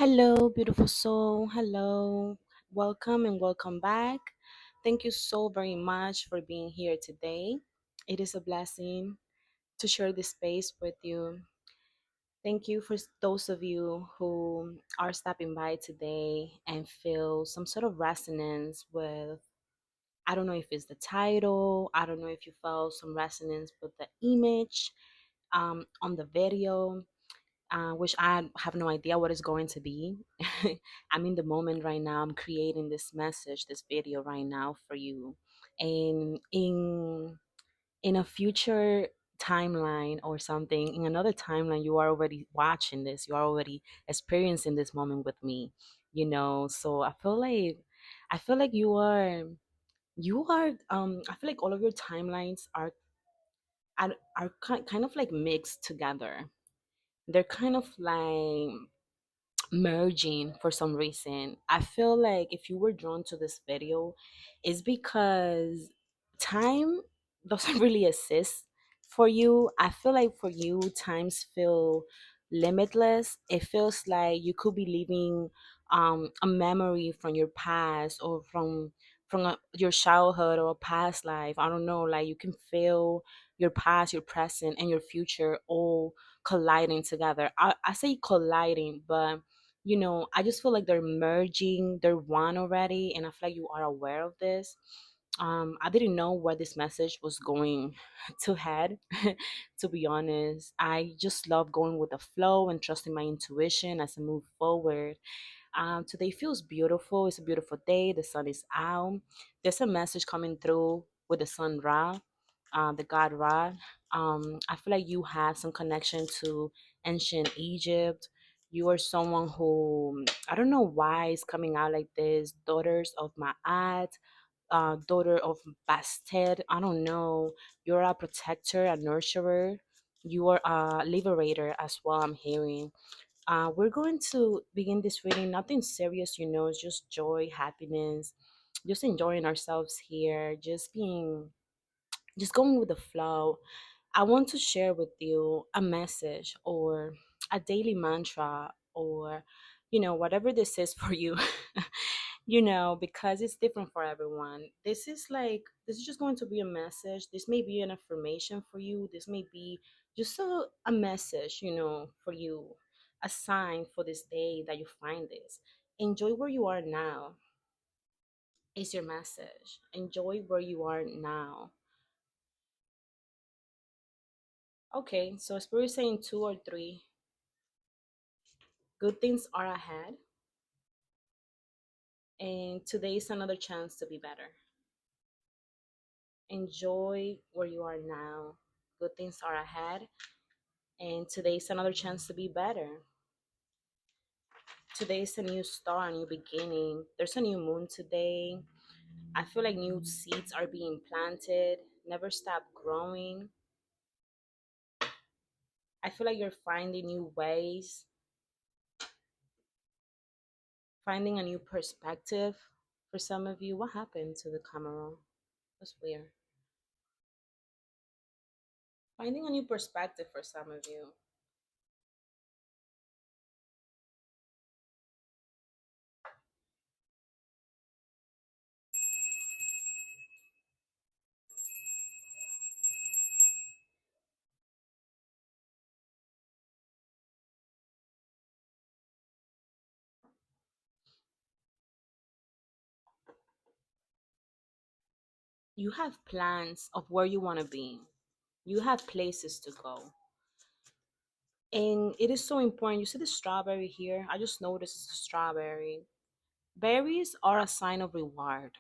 Hello, beautiful soul. Hello. Welcome and welcome back. Thank you so very much for being here today. It is a blessing to share this space with you. Thank you for those of you who are stopping by today and feel some sort of resonance with, I don't know if it's the title, I don't know if you felt some resonance with the image on the video, which I have no idea what it's going to be. I'm in the moment right now. I'm creating this message, this video right now for you. And in a future timeline or something, in another timeline, you are already watching this. You are already experiencing this moment with me. So I feel like I feel like all of your timelines are kind of like mixed together. They're kind of like merging for some reason. I feel like if you were drawn to this video, it's because time doesn't really exist for you. I feel like for you, times feel limitless. It feels like you could be living a memory from your past or from your childhood or a past life. I don't know. Like you can feel your past, your present, and your future all colliding together. I say colliding, but I just feel like they're merging, they're one already, and I feel like you are aware of this. I didn't know where this message was going to head, to be honest. I just love going with the flow and trusting my intuition as I move forward. Today feels beautiful. It's a beautiful day. The sun is out. There's a message coming through with the sun Ra, the god Ra. I feel like you have some connection to ancient Egypt. You are someone who, I don't know why it's coming out like this. Daughters of Ma'at, daughter of Bastet. I don't know. You're a protector, a nurturer. You are a liberator as well, I'm hearing. We're going to begin this reading. Nothing serious, it's just joy, happiness, just enjoying ourselves here, just going with the flow. I want to share with you a message or a daily mantra or, whatever this is for you, because it's different for everyone. This is just going to be a message. This may be an affirmation for you. This may be just a message, for you, a sign for this day that you find this. Enjoy where you are now is your message. Enjoy where you are now. Okay, so Spirit is saying two or three. Good things are ahead, and today is another chance to be better. Enjoy where you are now. Good things are ahead, and today is another chance to be better. Today is a new start, a new beginning. There's a new moon today. I feel like new seeds are being planted. Never stop growing. I feel like you're finding new ways, finding a new perspective. For some of you, what happened to the camera? That's weird. Finding a new perspective for some of you. You have plans of where you want to be. You have places to go. And it is so important. You see the strawberry here? I just noticed it's a strawberry. Berries are a sign of reward.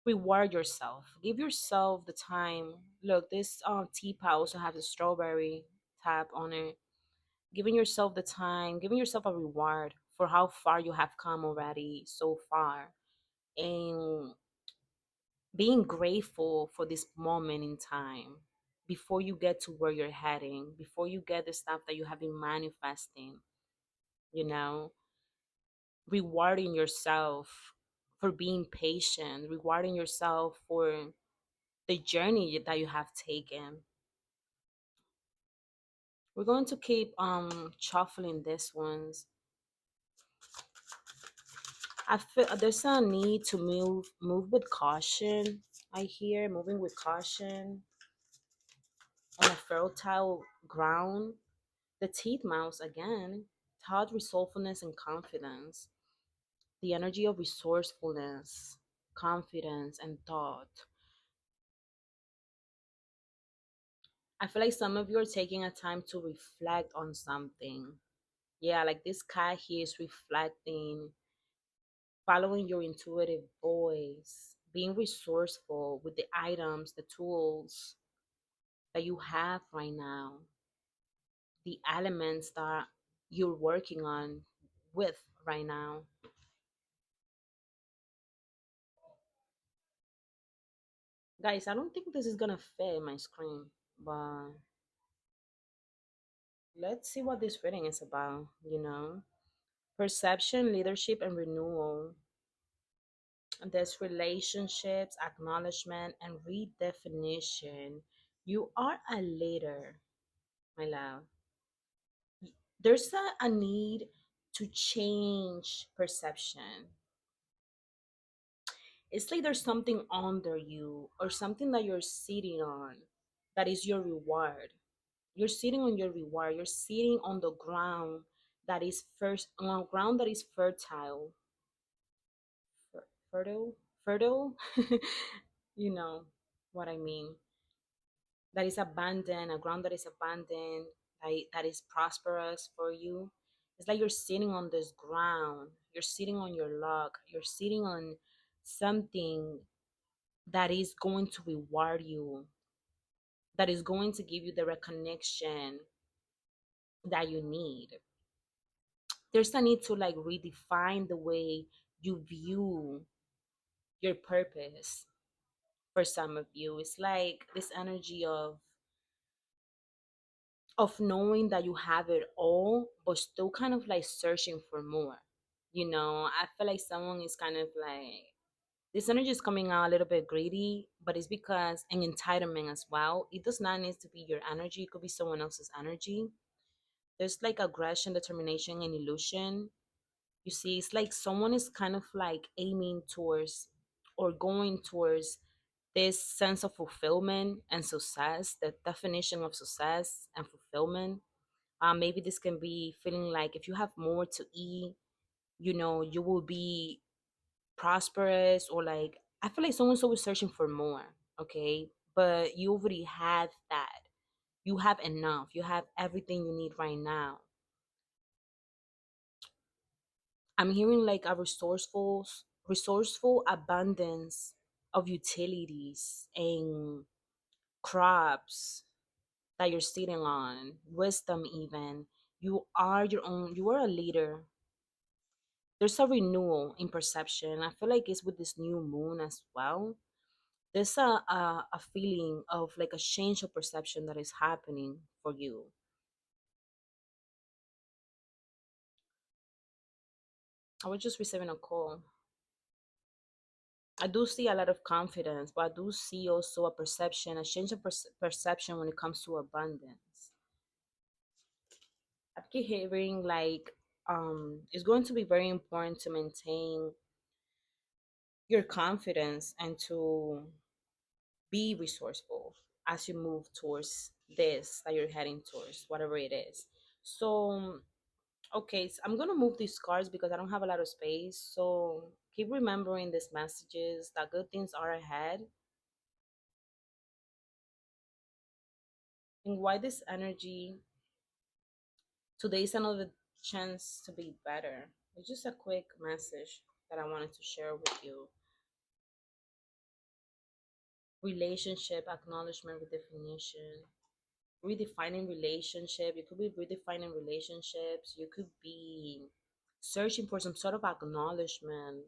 Reward yourself. Give yourself the time. Look, this teapot also has a strawberry tap on it. Giving yourself the time, giving yourself a reward for how far you have come already so far. And being grateful for this moment in time before you get to where you're heading, before you get the stuff that you have been manifesting, you know, rewarding yourself for being patient, rewarding yourself for the journey that you have taken. We're going to keep shuffling this ones. I feel there's a need to move with caution. I hear moving with caution on a fertile ground. The teeth mouse again, thought resourcefulness and confidence. The energy of resourcefulness, confidence, and thought. I feel like some of you are taking a time to reflect on something. Yeah, like this cat here is reflecting, following your intuitive voice, being resourceful with the items, the tools that you have right now, the elements that you're working on with right now. Guys, I don't think this is gonna fit in my screen, but let's see what this reading is about. Perception, leadership, and renewal. And there's relationships, acknowledgement, and redefinition. You are a leader, my love. There's a need to change perception. It's like there's something under you or something that you're sitting on that is your reward. You're sitting on your reward. You're sitting on the ground that is first on ground that is fertile. Fertile? Fertile? You know what I mean. That is abundant, a ground that is abundant, that is prosperous for you. It's like you're sitting on this ground, you're sitting on your luck, you're sitting on something that is going to reward you, that is going to give you the recognition that you need. There's a need to like redefine the way you view your purpose. For some of you, it's like this energy of knowing that you have it all but still kind of like searching for more. I feel like someone is kind of like, this energy is coming out a little bit greedy, but it's because an entitlement as well. It does not need to be your energy, it could be someone else's energy. There's like aggression, determination, and illusion. You see, it's like someone is kind of like aiming towards or going towards this sense of fulfillment and success, the definition of success and fulfillment. Maybe this can be feeling like if you have more to eat, you will be prosperous, or like, I feel like someone's always searching for more, okay? But you already have that. You have enough. You have everything you need right now. I'm hearing like a resourceful abundance of utilities and crops that you're sitting on, wisdom even. You are a leader. There's a renewal in perception. I feel like it's with this new moon as well. There's a feeling of like a change of perception that is happening for you. I was just receiving a call. I do see a lot of confidence, but I do see also a perception, a change of perception when it comes to abundance. I keep hearing like it's going to be very important to maintain your confidence and to be resourceful as you move towards this that you're heading towards, whatever it is. So, okay, so I'm gonna move these cards because I don't have a lot of space. So keep remembering these messages that good things are ahead, and why this energy today is another chance to be better. It's just a quick message that I wanted to share with you. Relationship acknowledgement redefinition. Redefining relationship. You could be redefining relationships. You could be searching for some sort of acknowledgement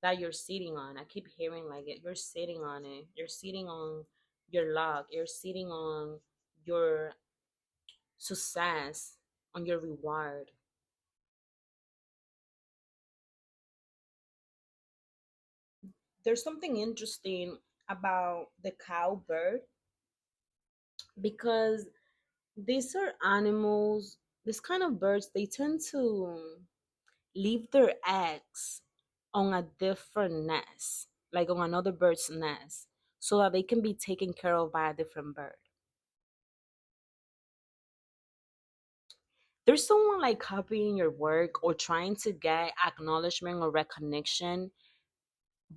that you're sitting on. I keep hearing like it. You're sitting on it. You're sitting on your luck. You're sitting on your success, on your reward. There's something interesting about the cowbird because These are animals, this kind of birds, they tend to leave their eggs on a different nest, like on another bird's nest, so that they can be taken care of by a different bird. There's someone like copying your work or trying to get acknowledgement or recognition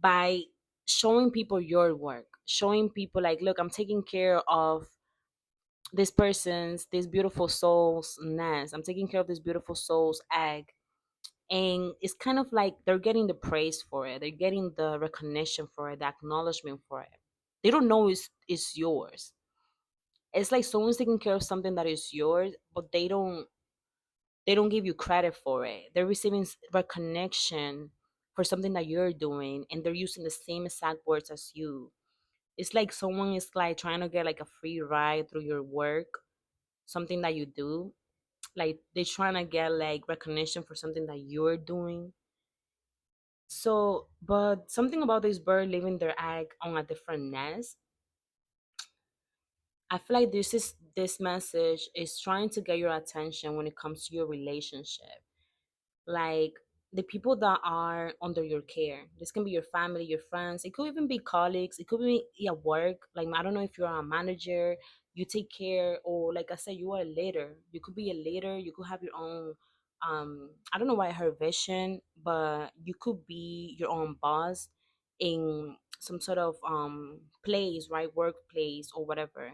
by showing people your work, showing people like, look, I'm taking care of this beautiful soul's nest. I'm taking care of this beautiful soul's egg. And it's kind of like they're getting the praise for it. They're getting the recognition for it, the acknowledgement for it. They don't know it's yours. It's like someone's taking care of something that is yours, but they don't give you credit for it. They're receiving recognition for something that you're doing, and they're using the same exact words as you. It's like someone is like trying to get like a free ride through your work, something that you do. Like they're trying to get like recognition for something that you're doing. So, but something about this bird leaving their egg on a different nest, I feel like this message is trying to get your attention when it comes to your relationship. Like the people that are under your care. This can be your family, your friends. It could even be colleagues. It could be at work. Like I don't know if you're a manager, you take care, or like I said, you are a leader. You could be a leader. You could have your own. I don't know why I heard vision, but you could be your own boss in some sort of place, right, workplace or whatever.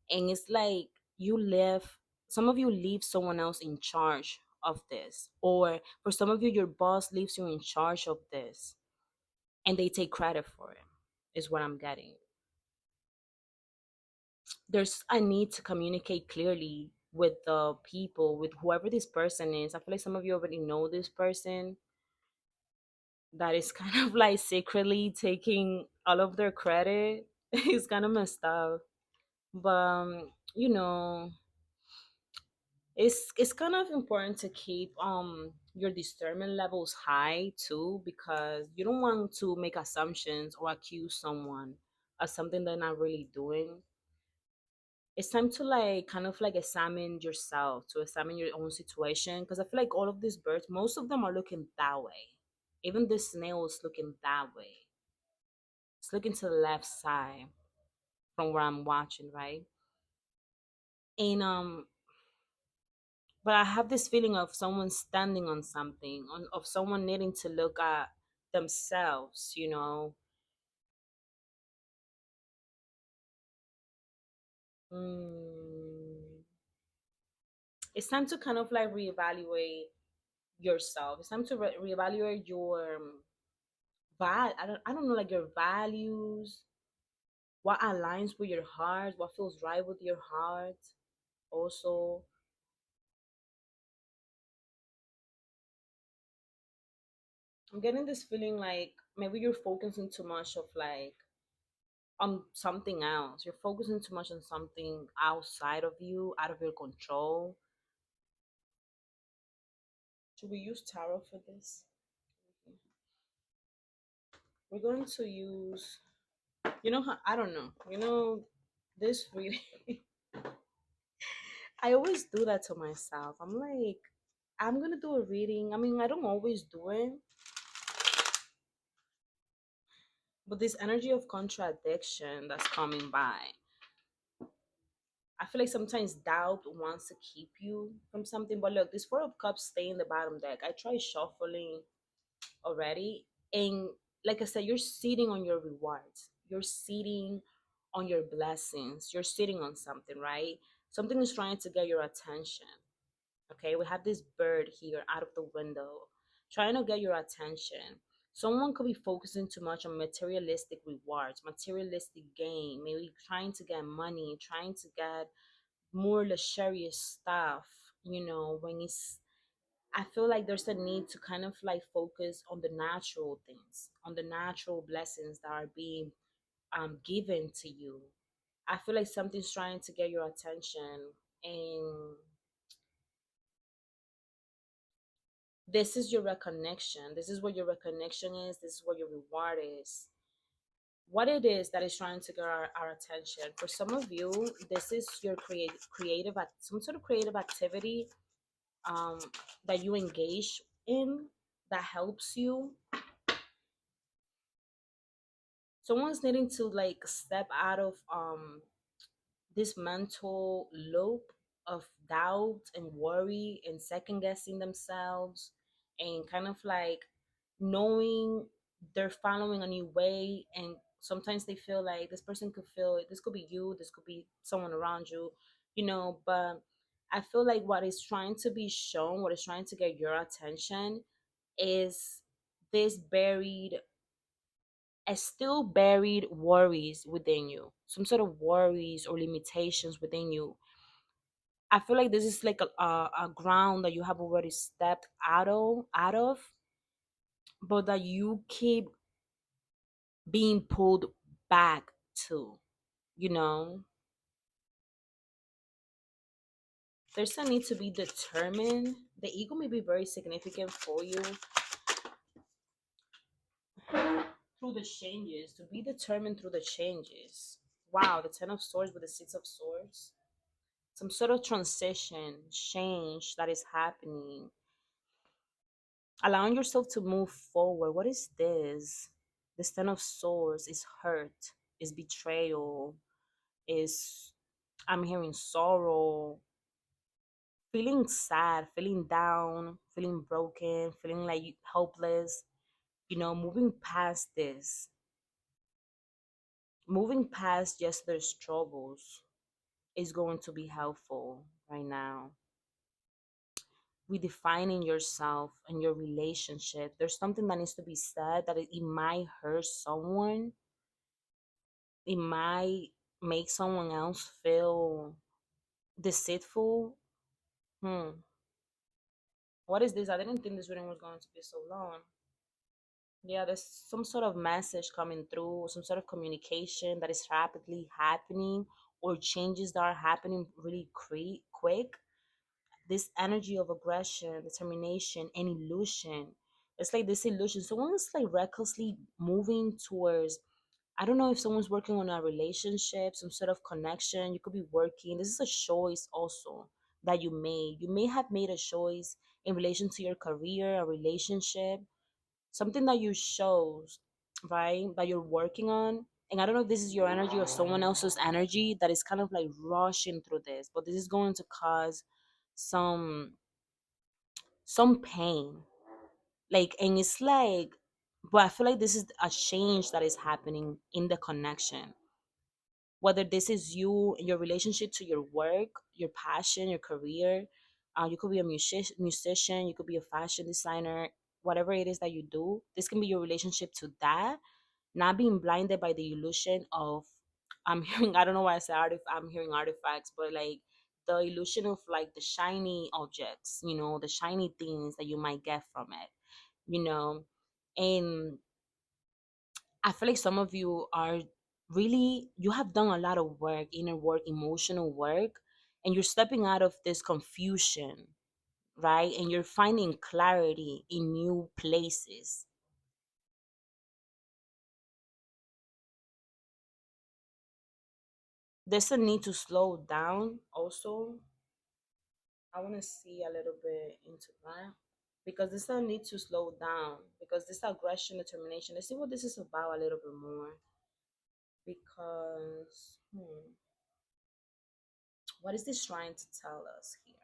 And it's like you live. Some of you leave someone else in charge of this, or for some of you your boss leaves you in charge of this and they take credit for it, is what I'm getting. There's a need to communicate clearly with the people, with whoever this person is. I feel like some of you already know this person that is kind of like secretly taking all of their credit. It's kind of messed up, but it's kind of important to keep your discernment levels high too, because you don't want to make assumptions or accuse someone of something they're not really doing. It's time to like kind of like examine yourself, to examine your own situation, because I feel like all of these birds, most of them are looking that way. Even the snail is looking that way. It's looking to the left side from where I'm watching, right? And but I have this feeling of someone standing on something, of someone needing to look at themselves, Mm. It's time to kind of like reevaluate yourself. It's time to reevaluate your I don't know, like your values, what aligns with your heart, what feels right with your heart. Also, I'm getting this feeling like maybe you're focusing too much of like on something else. You're focusing too much on something outside of you, out of your control. Should we use tarot for this? We're going to use, how, I don't know, this really, I always do that to myself. I'm like, I'm gonna do a reading. I mean, I don't always do it, but this energy of contradiction that's coming by, I feel like sometimes doubt wants to keep you from something. But look, this Four of Cups stay in the bottom deck. I tried shuffling already. And like I said, you're sitting on your rewards. You're sitting on your blessings. You're sitting on something, right? Something is trying to get your attention. Okay, we have this bird here out of the window trying to get your attention. Someone could be focusing too much on materialistic rewards, materialistic gain, maybe trying to get money, trying to get more luxurious stuff, when it's I feel like there's a need to kind of like focus on the natural things, on the natural blessings that are being given to you. I feel like something's trying to get your attention, and this is your reconnection. This is what your reconnection is. This is what your reward is. what it is that is trying to get our attention. For some of you, this is your some sort of creative activity um, that you engage in that helps you. Someone's needing to like step out of this mental loop of doubt and worry and second guessing themselves, and kind of like knowing they're following a new way, and sometimes they feel like this person could feel this could be you, this could be someone around you, but I feel like what is trying to be shown, what is trying to get your attention is this buried, still buried worries within you, some sort of worries or limitations within you. I feel like this is like a ground that you have already stepped out of, but that you keep being pulled back to. You know, there's a need to be determined. The ego may be very significant for you through the changes, to be determined through the changes. Wow, the Ten of Swords with the Six of Swords. Some sort of transition, change that is happening, allowing yourself to move forward. What is this? This Ten of Swords is hurt, is betrayal, is, I'm hearing sorrow, feeling sad, feeling down, feeling broken, feeling like helpless, moving past this, moving past yesterday's troubles is going to be helpful right now. Redefining yourself and your relationship. There's something that needs to be said that it might hurt someone. It might make someone else feel deceitful. Hmm. What is this? I didn't think this reading was going to be so long. Yeah, there's some sort of message coming through, some sort of communication that is rapidly happening, or changes that are happening really quick. This energy of aggression, determination, and illusion. It's like this illusion. Someone's like recklessly moving towards, I don't know if someone's working on a relationship, some sort of connection. You could be working. This is a choice also that you made. You may have made a choice in relation to your career, a relationship, something that you chose, right? That you're working on. And I don't know if this is your energy or someone else's energy that is kind of like rushing through this, but this is going to cause some some pain. Like, and it's like, but I feel like this is a change that is happening in the connection, whether this is you, your relationship to your work, your passion, your career. You could be a musician, you could be a fashion designer, whatever it is that you do. This can be your relationship to that, not being blinded by the illusion of, I'm hearing, I don't know why I say I'm hearing artifacts, but like the illusion of like the shiny objects, the shiny things that you might get from it, you know. And I feel like some of you are really, you have done a lot of work, inner work, emotional work, and you're stepping out of this confusion, right? And you're finding clarity in new places. There's a need to slow down also. I want to see a little bit into that because there's a need to slow down because this aggression, determination. Let's see what this is about a little bit more because what is this trying to tell us here?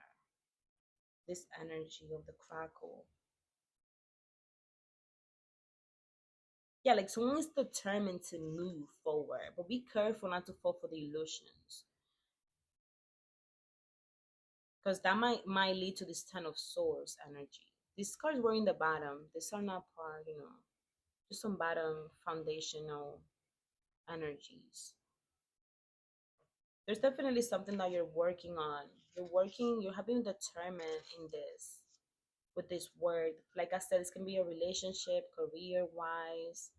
This energy of the crackle. Yeah, like someone is determined to move forward, but be careful not to fall for the illusions because that might lead to this Ten of Swords energy. These cards were in the bottom. These are not part, just some bottom foundational energies. There's definitely something that you're working on. You're having determined in this with this word. Like I said, this can be a relationship, career wise.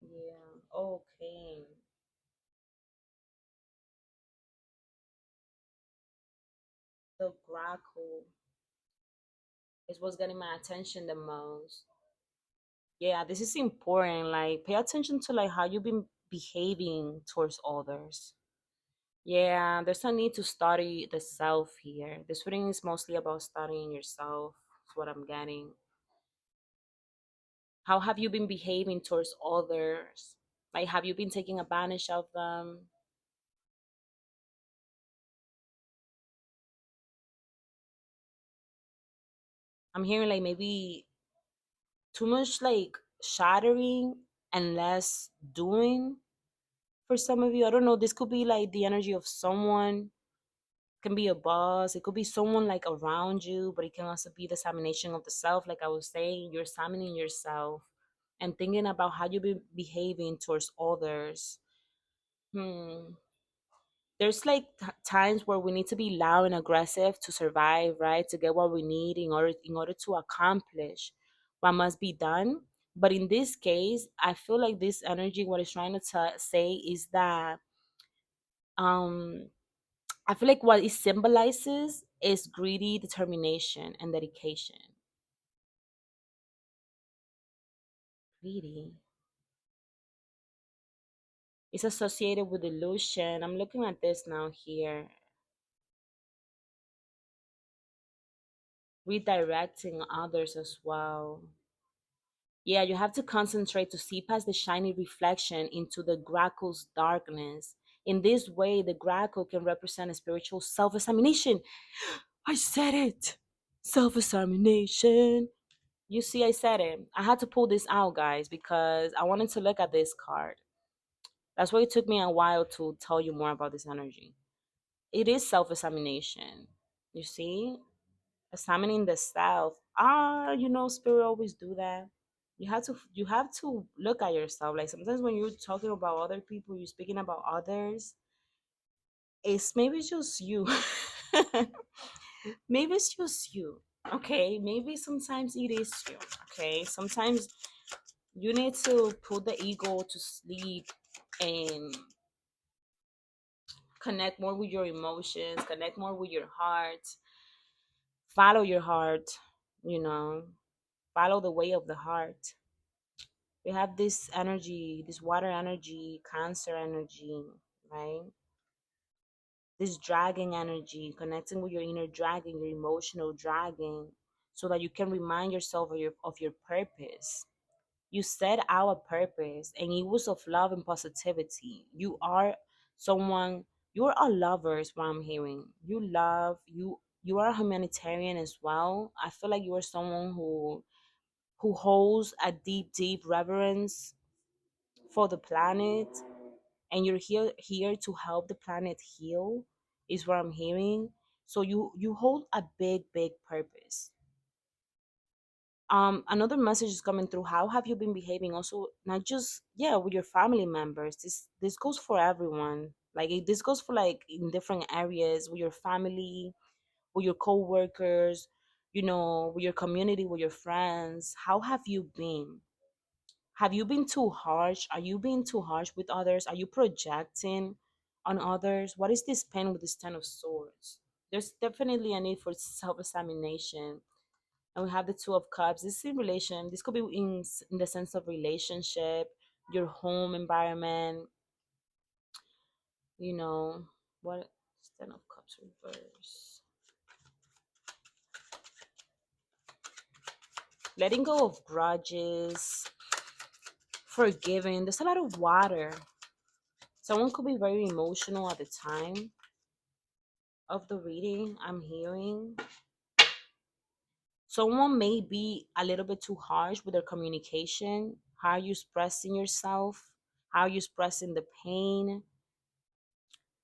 Yeah. Okay. The grackle is what's getting my attention the most. Yeah, this is important. Like, pay attention to like how you've been behaving towards others. Yeah, there's no need to study the self here. This reading is mostly about studying yourself. That's what I'm getting. How have you been behaving towards others? Like, have you been taking advantage of them? I'm hearing like maybe too much like shattering and less doing for some of you. I don't know. This could be like the energy of someone, can be a boss, it could be someone like around you, but it can also be the examination of the self. Like I was saying, you're examining yourself and thinking about how you be behaving towards others. Hmm. There's like times where we need to be loud and aggressive to survive, right? To get what we need in order to accomplish what must be done. But in this case, I feel like this energy, what it's trying to say is that um I feel like what it symbolizes is greedy determination and dedication. Greedy. It's associated with illusion. I'm looking at this now here. Redirecting others as well. Yeah, you have to concentrate to see past the shiny reflection into the grackle's darkness. In this way, the grackle can represent a spiritual self examination. I said it! Self examination. You see, I said it. I had to pull this out, guys, because I wanted to look at this card. That's why it took me a while to tell you more about this energy. It is self examination. You see? Examining the self. Spirit always do that. You have to look at yourself. Like sometimes when you're talking about other people, you're speaking about others, it's maybe it's just you. Maybe it's just you. Okay. Maybe sometimes it is you. Okay. Sometimes you need to put the ego to sleep and connect more with your emotions, connect more with your heart, follow your heart, you know, follow the way of the heart. We have this energy, this water energy, cancer energy, right? This dragon energy, connecting with your inner dragon, your emotional dragon, so that you can remind yourself of your purpose. You set out a purpose and it was of love and positivity. You are someone, you're a lover is what I'm hearing. You are a humanitarian as well. I feel like you are someone who holds a deep reverence for the planet, and you're here to help the planet heal is what I'm hearing. So you hold a big purpose. Another message is coming through. How have you been behaving also, not just, yeah, with your family members? This goes for everyone. Like this goes for like in different areas, with your family, with your co-workers, with your community, with your friends. How have you been? Have you been too harsh? Are you being too harsh with others? Are you projecting on others? What is this pen with this Ten of Swords? There's definitely a need for self-examination. And we have the Two of Cups. This is in relation. This could be in the sense of relationship, your home environment. You know what? Ten of Cups reverse. Letting go of grudges, forgiving. There's a lot of water. Someone could be very emotional at the time of the reading. I'm hearing someone may be a little bit too harsh with their communication. How are you expressing yourself? How are you expressing the pain?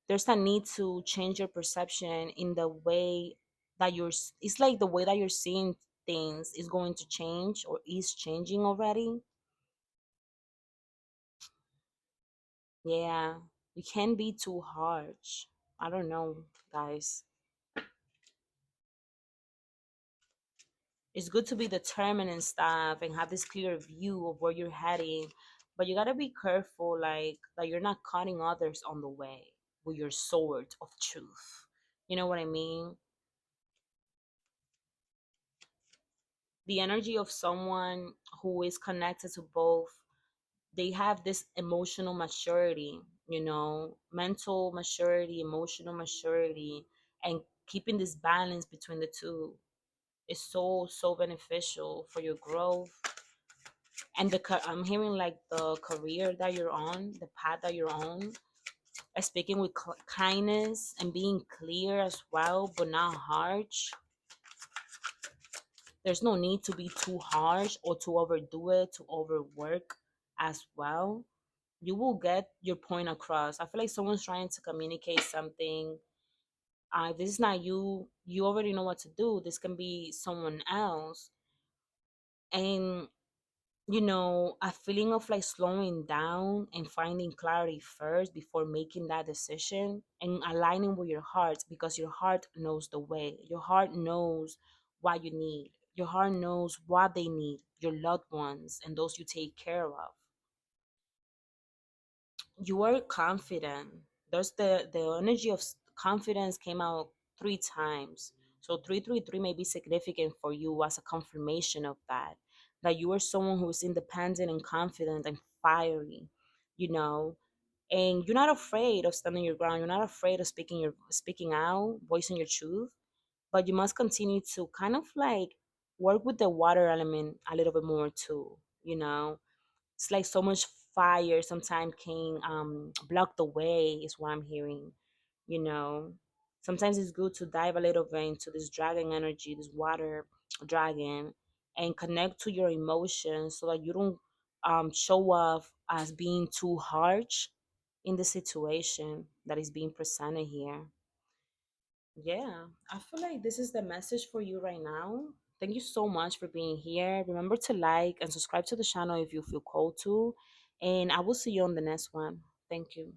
There's a need to change your perception in the way that it's like the way that you're seeing things is going to change or is changing already. Yeah, you can't be too harsh. I don't know, guys. It's good to be determined and stuff and have this clear view of where you're heading, but you gotta be careful, like that you're not cutting others on the way with your sword of truth. You know what I mean? the energy of someone who is connected to both. They have this emotional maturity, mental maturity, emotional maturity, and keeping this balance between the two is so beneficial for your growth. And I'm hearing like the career that you're on, the path that you're on, speaking with kindness and being clear as well, but not harsh. There's no need to be too harsh or to overdo it, to overwork as well. You will get your point across. I feel like someone's trying to communicate something. If this is not you, you already know what to do. This can be someone else. And a feeling of like slowing down and finding clarity first before making that decision and aligning with your heart, because your heart knows the way. Your heart knows what you need. Your heart knows what they need, your loved ones and those you take care of. You are confident. There's the energy of confidence came out 3 times. So 333 may be significant for you as a confirmation of that you are someone who is independent and confident and fiery, you know, and you're not afraid of standing your ground. You're not afraid of speaking out, voicing your truth, but you must continue to kind of like work with the water element a little bit more too, you know. It's like so much fire sometimes can block the way, is what I'm hearing, you know. Sometimes it's good to dive a little bit into this dragon energy, this water dragon, and connect to your emotions so that you don't show off as being too harsh in the situation that is being presented here. Yeah, I feel like this is the message for you right now. Thank you so much for being here. Remember to like and subscribe to the channel if you feel called to. And I will see you on the next one. Thank you.